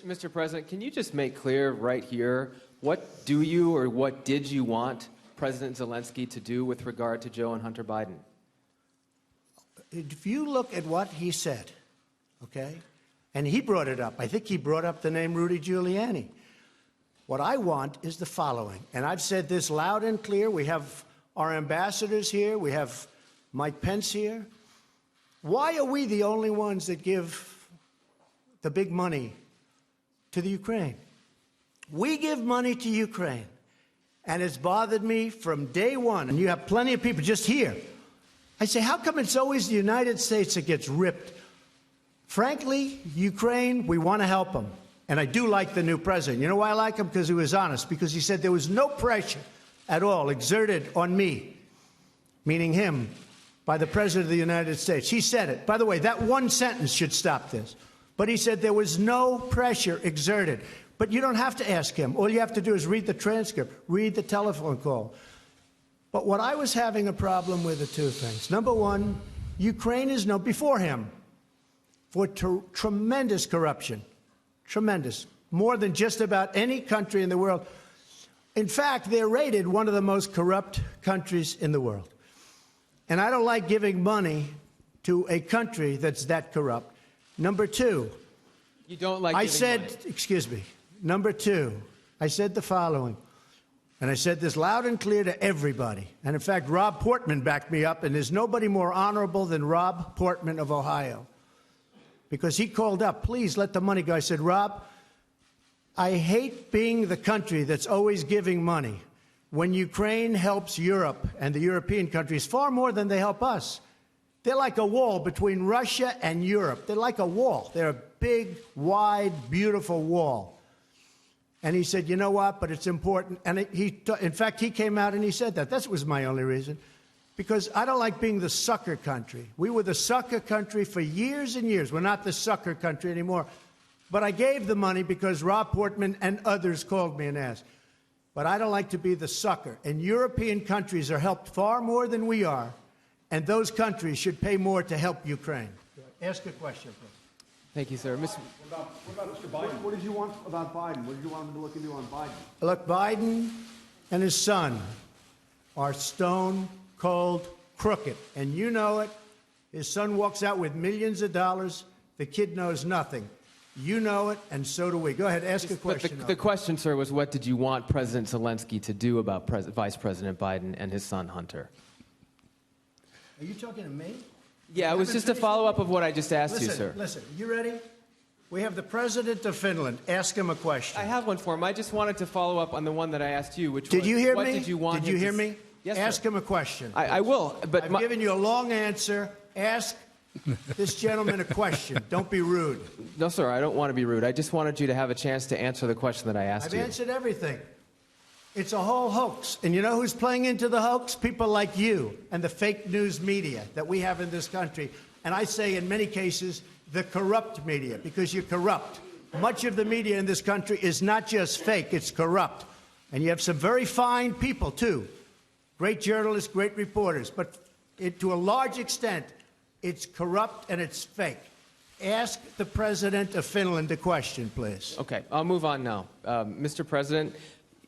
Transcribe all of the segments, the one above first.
Mr. President, can you just make clear right here, what do you or what did you want President Zelensky to do with regard to Joe and Hunter Biden? If you look at what he said, okay, and he brought it up. I think he brought up the name Rudy Giuliani. What I want is the following, and I've said this loud and clear. We have our ambassadors here. We have Mike Pence here. Why are we the only ones that give the big money to the Ukraine? We give money to Ukraine, and it's bothered me from day one. And you have plenty of people just here. I say, how come it's always the United States that gets ripped? Frankly, Ukraine, we want to help them. And I do like the new president. You know why I like him? Because he was honest. Because he said there was no pressure at all exerted on me, meaning him, by the President of the United States. He said it. By the way, that one sentence should stop this. But he said there was no pressure exerted. But you don't have to ask him. All you have to do is read the transcript, read the telephone call. But what I was having a problem with are two things. Number one, Ukraine is known before him for tremendous corruption. Tremendous. More than just about any country in the world. In fact, they're rated one of the most corrupt countries in the world. And I don't like giving money to a country that's that corrupt. Number two, you don't like giving money. Excuse me. Number two, I said the following. And I said this loud and clear to everybody. And in fact, Rob Portman backed me up, and there's nobody more honorable than Rob Portman of Ohio. Because he called up, please let the money go. I said, Rob, I hate being the country that's always giving money. When Ukraine helps Europe and the European countries far more than they help us. They're like a wall between Russia and Europe. They're like a wall. They're a big, wide, beautiful wall. And he said, you know what, but it's important. And in fact, he came out and he said that. That was my only reason. Because I don't like being the sucker country. We were the sucker country for years and years. We're not the sucker country anymore. But I gave the money because Rob Portman and others called me and asked. But I don't like to be the sucker. And European countries are helped far more than we are. And those countries should pay more to help Ukraine. Ask a question, please. Thank you, sir. What about Mr. Biden? What did you want about Biden? What did you want him to look into on Biden? Look, Biden and his son are stone cold crooked. And you know it. His son walks out with millions of dollars. The kid knows nothing. You know it, and so do we. Go ahead, ask a question. The question, sir, was what did you want President Zelensky to do about Vice President Biden and his son, Hunter? Are you talking to me? Yeah, it was just a follow-up of what I just asked you, sir. Listen, you ready? We have the President of Finland. Ask him a question. I have one for him. I just wanted to follow up on the one that I asked you, which was, did you hear what me? did you want Did you hear me? Yes, ask sir. him a question. I will, but I've given you a long answer. Ask this gentleman a question. Don't be rude. No, sir, I don't want to be rude. I just wanted you to have a chance to answer the question that I asked you. I've answered everything. It's a whole hoax. And you know who's playing into the hoax? People like you and the fake news media that we have in this country. And I say in many cases, the corrupt media, because you're corrupt. Much of the media in this country is not just fake, it's corrupt. And you have some very fine people, too. Great journalists, great reporters. But to a large extent, it's corrupt and it's fake. Ask the President of Finland a question, please. Okay, I'll move on now. Mr. President,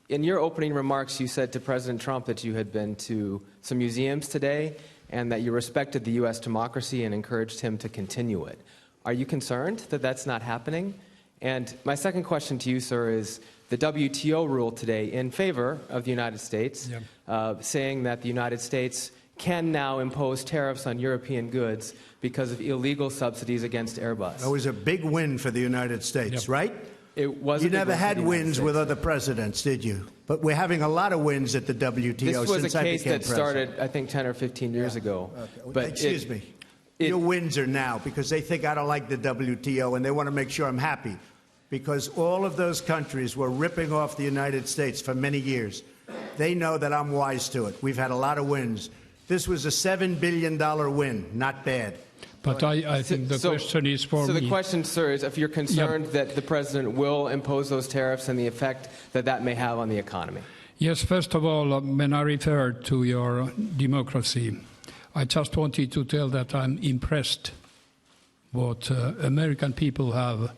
in your opening remarks, you said to President Trump that you had been to some museums today and that you respected the U.S. democracy and encouraged him to continue it. Are you concerned that that's not happening? And my second question to you, sir, is the WTO ruled today in favor of the United States, saying that the United States can now impose tariffs on European goods because of illegal subsidies against Airbus. That was a big win for the United States, right? It was. You never had wins with other presidents, did you? But we're having a lot of wins at the WTO since I became president. This was a case that started, I think, 10 or 15 years ago. Okay. But excuse me. Your wins are now because they think I don't like the WTO and they want to make sure I'm happy. Because all of those countries were ripping off the United States for many years. They know that I'm wise to it. We've had a lot of wins. This was a $7 billion win. Not bad. But I think the question is for me. So the question, sir, is if you're concerned that the president will impose those tariffs and the effect that that may have on the economy. Yes, first of all, when I refer to your democracy, I just wanted to tell that I'm impressed what American people have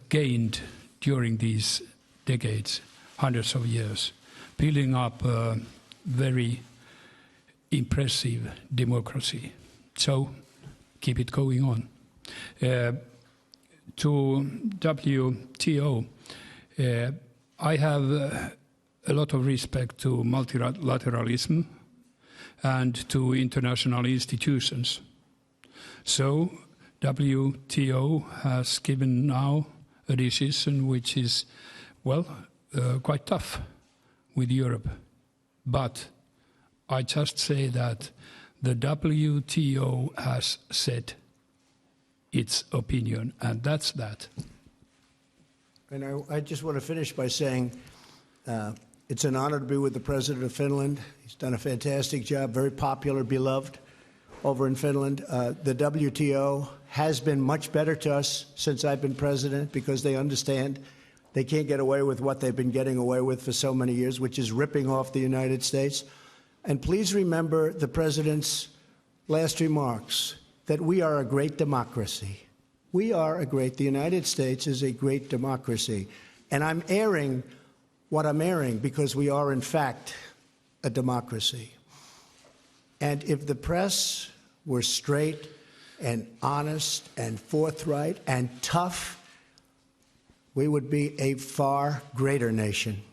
gained during these decades, hundreds of years, building up a very impressive democracy. So keep it going on. To WTO, I have a lot of respect to multilateralism and to international institutions. So WTO has given now a decision which is, well, quite tough with Europe. But I just say that the WTO has said its opinion, and that's that. And I just want to finish by saying it's an honor to be with the President of Finland. He's done a fantastic job, very popular, beloved over in Finland. The WTO has been much better to us since I've been president because they understand they can't get away with what they've been getting away with for so many years, which is ripping off the United States. And please remember the President's last remarks, that we are a great democracy. The United States is a great democracy. And I'm airing what I'm airing because we are, in fact, a democracy. And if the press were straight and honest and forthright and tough, we would be a far greater nation.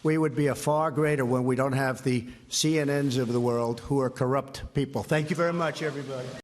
We would be a far greater when we don't have the CNNs of the world who are corrupt people. Thank you very much, everybody.